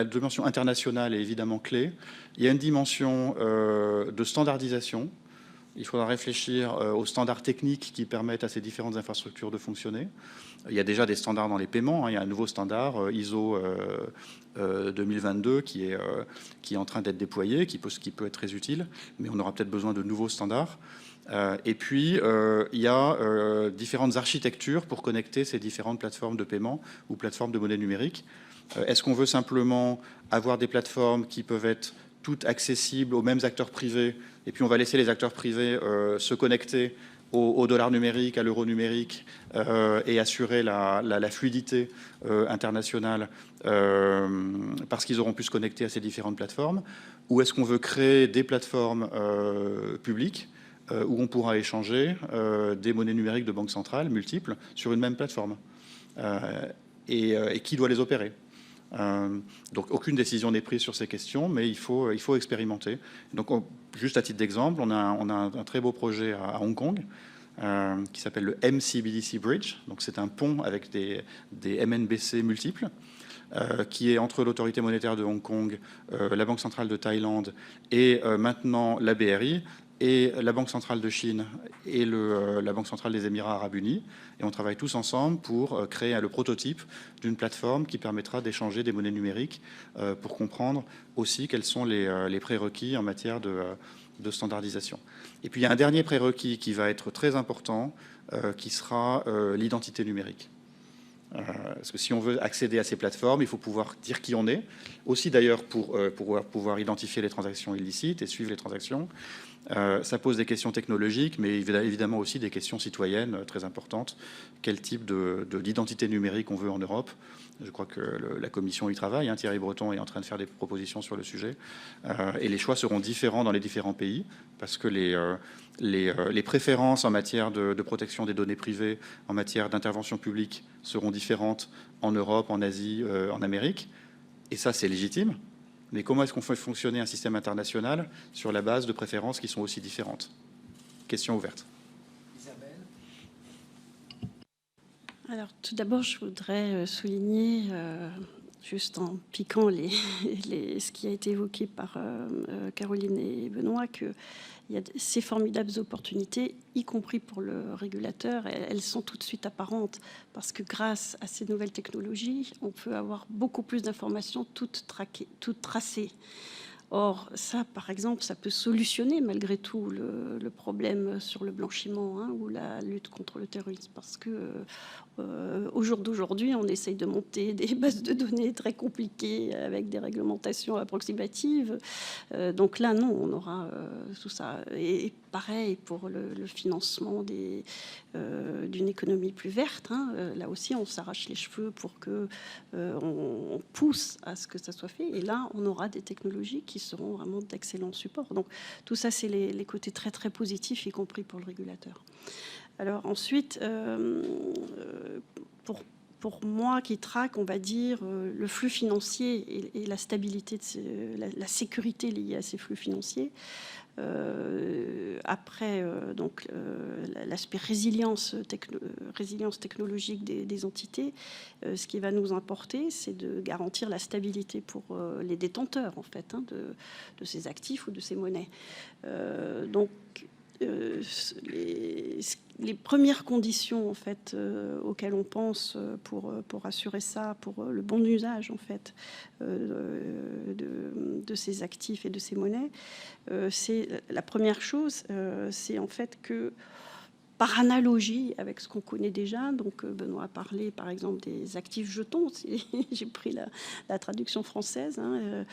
dimension internationale est évidemment clé. Il y a une dimension de standardisation. Il faudra réfléchir aux standards techniques qui permettent à ces différentes infrastructures de fonctionner. Il y a déjà des standards dans les paiements, hein. Il y a un nouveau standard ISO 2022 qui est en train d'être déployé, qui peut être très utile, mais on aura peut-être besoin de nouveaux standards. Et puis, il y a différentes architectures pour connecter ces différentes plateformes de paiement ou plateformes de monnaie numérique. Est-ce qu'on veut simplement avoir des plateformes qui peuvent être toutes accessibles aux mêmes acteurs privés, et puis on va laisser les acteurs privés se connecter au dollar numérique, à l'euro numérique, et assurer la fluidité internationale parce qu'ils auront pu se connecter à ces différentes plateformes? Ou est-ce qu'on veut créer des plateformes publiques où on pourra échanger des monnaies numériques de banque centrale multiples sur une même plateforme? Et qui doit les opérer? Donc aucune décision n'est prise sur ces questions, mais il faut expérimenter. Donc juste à titre d'exemple, on a un très beau projet à Hong Kong qui s'appelle le MCBDC Bridge. Donc c'est un pont avec des MNBC multiples qui est entre l'autorité monétaire de Hong Kong, la Banque centrale de Thaïlande et maintenant la BRI, et la Banque centrale de Chine et la Banque centrale des Émirats arabes unis. Et on travaille tous ensemble pour créer le prototype d'une plateforme qui permettra d'échanger des monnaies numériques pour comprendre aussi quels sont les prérequis en matière de standardisation. Et puis il y a un dernier prérequis qui va être très important, qui sera l'identité numérique. Parce que si on veut accéder à ces plateformes, il faut pouvoir dire qui on est. Aussi d'ailleurs pour pouvoir identifier les transactions illicites et suivre les transactions. Ça pose des questions technologiques, mais évidemment aussi des questions citoyennes très importantes. Quel type d'identité numérique on veut en Europe? Je crois que la Commission y travaille. Hein. Thierry Breton est en train de faire des propositions sur le sujet. Et les choix seront différents dans les différents pays, parce que les préférences en matière de protection des données privées, en matière d'intervention publique, seront différentes en Europe, en Asie, en Amérique. Et ça, c'est légitime. Mais comment est-ce qu'on fait fonctionner un système international sur la base de préférences qui sont aussi différentes? Question ouverte. Isabelle. Alors, tout d'abord, je voudrais souligner juste en piquant ce qui a été évoqué par Caroline et Benoît, qu'il y a ces formidables opportunités, y compris pour le régulateur. Elles sont tout de suite apparentes, parce que grâce à ces nouvelles technologies, on peut avoir beaucoup plus d'informations toutes tracées. Or, ça, par exemple, ça peut solutionner malgré tout le problème sur le blanchiment, hein, ou la lutte contre le terrorisme, parce que au jour d'aujourd'hui, on essaye de monter des bases de données très compliquées avec des réglementations approximatives. Donc là, non, on aura tout ça. Et pareil pour le financement d'une économie plus verte. Hein. Là aussi, on s'arrache les cheveux pour que on pousse à ce que ça soit fait. Et là, on aura des technologies qui seront vraiment d'excellents supports. Donc tout ça, c'est les côtés très très positifs, y compris pour le régulateur. Alors ensuite, pour moi qui traque, on va dire, le flux financier et la stabilité, la sécurité liée à ces flux financiers. Après, donc, l'aspect résilience technologique des entités, ce qui va nous importer, c'est de garantir la stabilité pour les détenteurs, en fait, hein, de ces actifs ou de ces monnaies. Donc, les premières conditions en fait auxquelles on pense pour assurer ça, pour le bon usage en fait de ces actifs et de ces monnaies, c'est la première chose, c'est en fait que par analogie avec ce qu'on connaît déjà, donc Benoît a parlé par exemple des actifs jetons, j'ai pris la traduction française, hein,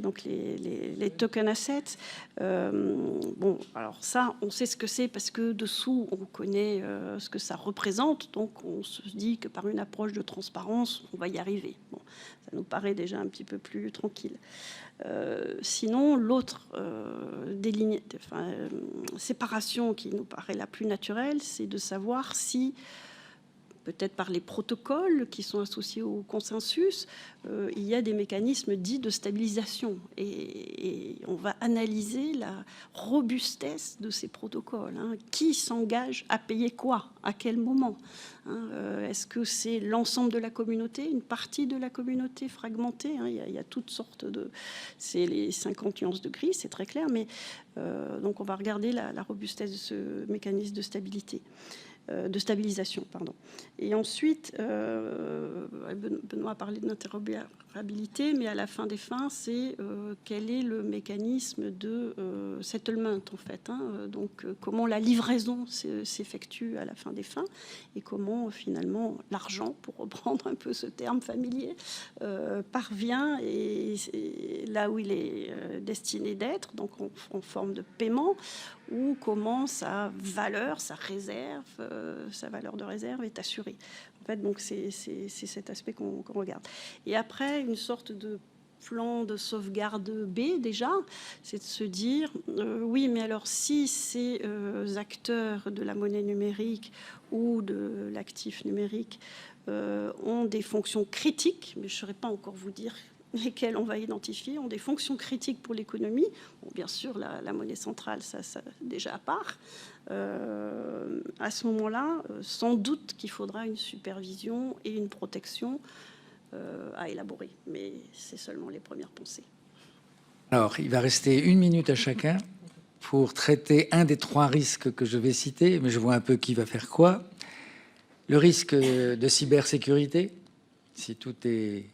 donc les token assets. Bon, alors ça, on sait ce que c'est parce que dessous, on connaît ce que ça représente, donc on se dit que par une approche de transparence, on va y arriver. Bon, ça nous paraît déjà un petit peu plus tranquille. Sinon, l'autre séparation qui nous paraît la plus naturelle, c'est de savoir si, peut-être par les protocoles qui sont associés au consensus, il y a des mécanismes dits de stabilisation. Et on va analyser la robustesse de ces protocoles. Hein. Qui s'engage à payer quoi? À quel moment? Hein, est-ce que c'est l'ensemble de la communauté, une partie de la communauté fragmentée? Hein, il y a toutes sortes de... C'est les 50 nuances de gris, c'est très clair. Mais donc on va regarder la robustesse de ce mécanisme de stabilité. De stabilisation, pardon. Et ensuite, Benoît a parlé de l'interopérabilité, mais à la fin des fins, c'est quel est le mécanisme de settlement, en fait. Hein, donc, comment la livraison s'effectue à la fin des fins et comment, finalement, l'argent, pour reprendre un peu ce terme familier, parvient et là où il est destiné d'être, donc en forme de paiement, ou comment sa valeur, sa réserve, sa valeur de réserve est assurée. En fait, donc c'est cet aspect qu'on regarde. Et après, une sorte de plan de sauvegarde B, déjà, c'est de se dire, oui, mais alors si ces acteurs de la monnaie numérique ou de l'actif numérique ont des fonctions critiques, mais je ne saurais pas encore vous dire lesquels on va identifier, ont des fonctions critiques pour l'économie. Bon, bien sûr, la monnaie centrale, ça déjà à part. À ce moment-là, sans doute qu'il faudra une supervision et une protection à élaborer. Mais c'est seulement les premières pensées. Alors, il va rester 1 minute à chacun pour traiter un des 3 risques que je vais citer, mais je vois un peu qui va faire quoi. Le risque de cybersécurité, si tout est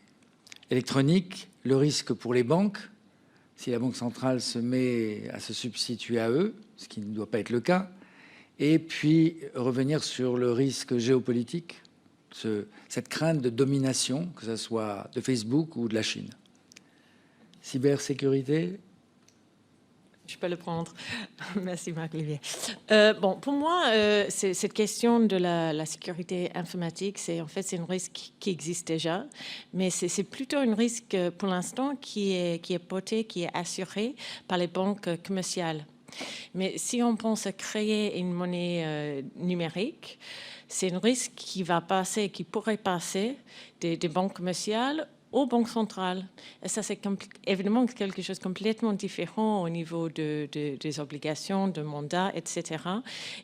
électronique, le risque pour les banques, si la Banque centrale se met à se substituer à eux, ce qui ne doit pas être le cas, et puis revenir sur le risque géopolitique, cette crainte de domination, que ce soit de Facebook ou de la Chine. Cybersécurité. Je peux le prendre. Merci Marc-Olivier. Bon, pour moi, cette question de la sécurité informatique, c'est un risque qui existe déjà, mais c'est plutôt un risque pour l'instant qui est porté, qui est assuré par les banques commerciales. Mais si on pense à créer une monnaie numérique, c'est un risque qui pourrait passer des banques commerciales aux banques centrales. Et ça, c'est évidemment quelque chose de complètement différent au niveau des obligations, de mandats, etc.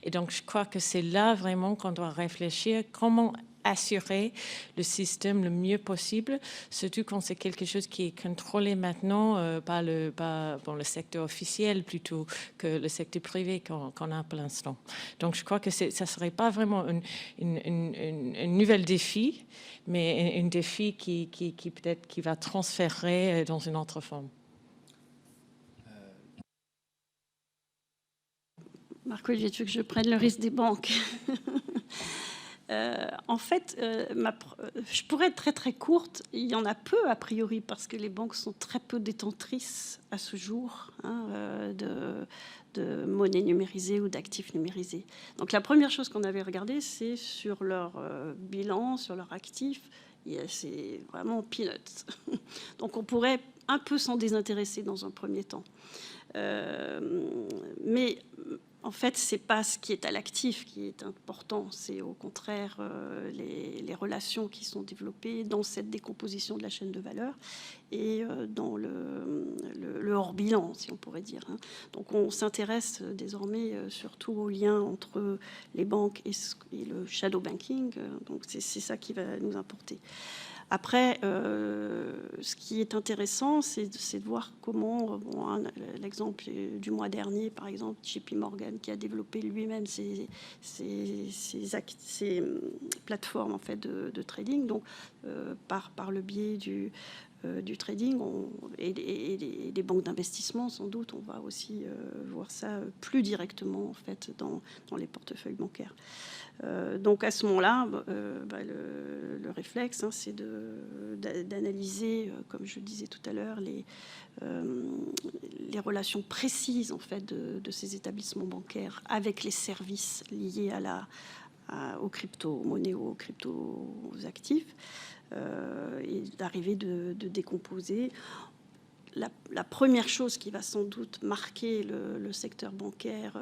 Et donc, je crois que c'est là vraiment qu'on doit réfléchir comment assurer le système le mieux possible, surtout quand c'est quelque chose qui est contrôlé maintenant par le secteur officiel plutôt que le secteur privé qu'on a pour l'instant. Donc je crois que ça ne serait pas vraiment un nouvel défi, mais un défi qui peut-être qui va transférer dans une autre forme. Marc-Olivier, tu veux que je prenne le risque des banques? En fait, je pourrais être très très courte. Il y en a peu a priori parce que les banques sont très peu détentrices à ce jour de monnaie numérisée ou d'actifs numérisés. Donc la première chose qu'on avait regardé, c'est sur leur bilan, sur leurs actifs. C'est vraiment peanuts. Donc on pourrait un peu s'en désintéresser dans un premier temps. Mais en fait, ce n'est pas ce qui est à l'actif qui est important, c'est au contraire les relations qui sont développées dans cette décomposition de la chaîne de valeur et dans le hors-bilan, si on pourrait dire. Donc on s'intéresse désormais surtout aux liens entre les banques et le shadow banking, donc c'est ça qui va nous importer. Après, ce qui est intéressant, c'est de voir comment, l'exemple du mois dernier, par exemple, JP Morgan, qui a développé lui-même ses plateformes en fait, de trading, donc par le biais du trading et des banques d'investissement, sans doute, on va aussi voir ça plus directement en fait, dans les portefeuilles bancaires. Donc à ce moment-là, le réflexe, c'est d'analyser, comme je le disais tout à l'heure, les relations précises en fait, de ces établissements bancaires avec les services liés aux crypto-monnaies ou aux crypto-actifs et d'arriver de décomposer. La première chose qui va sans doute marquer le secteur bancaire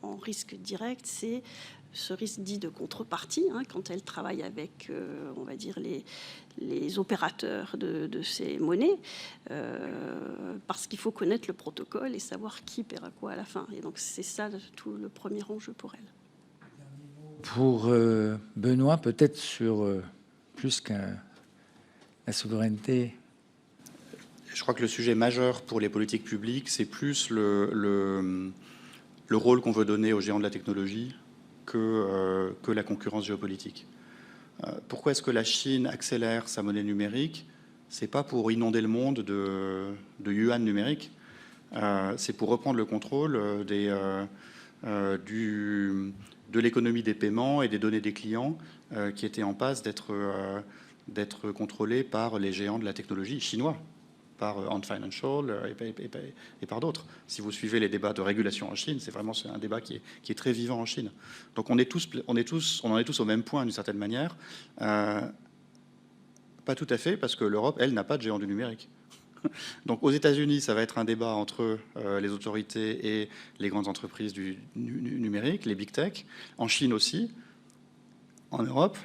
en risque direct, c'est ce risque dit de contrepartie, quand elle travaille avec, on va dire, les opérateurs de ces monnaies, parce qu'il faut connaître le protocole et savoir qui paiera quoi à la fin. Et donc, c'est ça tout le premier enjeu pour elle. Pour Benoît, peut-être sur plus que la souveraineté. Je crois que le sujet majeur pour les politiques publiques, c'est plus le rôle qu'on veut donner aux géants de la technologie que la concurrence géopolitique. Pourquoi est-ce que la Chine accélère sa monnaie numérique? C'est pas pour inonder le monde de yuan numérique, c'est pour reprendre le contrôle de l'économie des paiements et des données des clients qui étaient en passe d'être contrôlés par les géants de la technologie chinois, par Ant Financial et par d'autres. Si vous suivez les débats de régulation en Chine, c'est vraiment un débat qui est très vivant en Chine. Donc on en est tous au même point d'une certaine manière. Pas tout à fait, parce que l'Europe, elle, n'a pas de géant du numérique. Donc aux États-Unis, ça va être un débat entre les autorités et les grandes entreprises du numérique, les big tech. En Chine aussi. En Europe,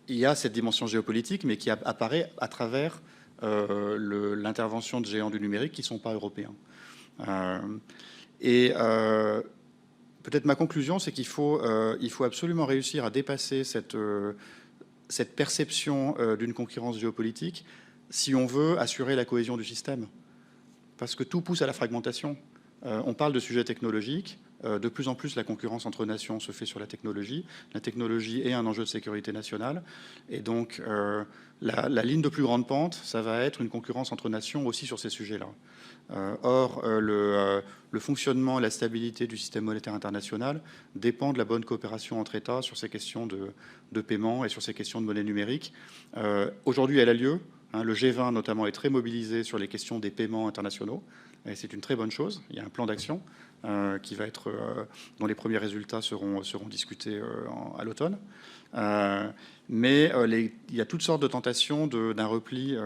il y a cette dimension géopolitique, mais qui apparaît à travers l'intervention de géants du numérique qui ne sont pas européens. Peut-être ma conclusion, c'est qu'il faut absolument réussir à dépasser cette perception d'une concurrence géopolitique si on veut assurer la cohésion du système. Parce que tout pousse à la fragmentation. On parle de sujets technologiques. De plus en plus, la concurrence entre nations se fait sur la technologie. La technologie est un enjeu de sécurité nationale. Et donc, la ligne de plus grande pente, ça va être une concurrence entre nations aussi sur ces sujets-là. Or, le fonctionnement et la stabilité du système monétaire international dépend de la bonne coopération entre États sur ces questions de paiement et sur ces questions de monnaie numérique. Aujourd'hui, elle a lieu. Le G20, notamment, est très mobilisé sur les questions des paiements internationaux. Et c'est une très bonne chose. Il y a un plan d'action qui va être, dont les premiers résultats seront discutés à l'automne. Mais il y a toutes sortes de tentations d'un repli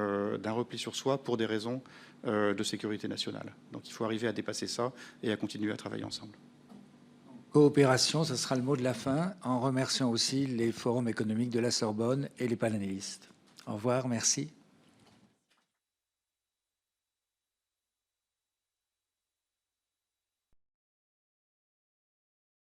sur soi pour des raisons de sécurité nationale. Donc il faut arriver à dépasser ça et à continuer à travailler ensemble. Coopération, ce sera le mot de la fin, en remerciant aussi les forums économiques de la Sorbonne et les panélistes. Au revoir, merci.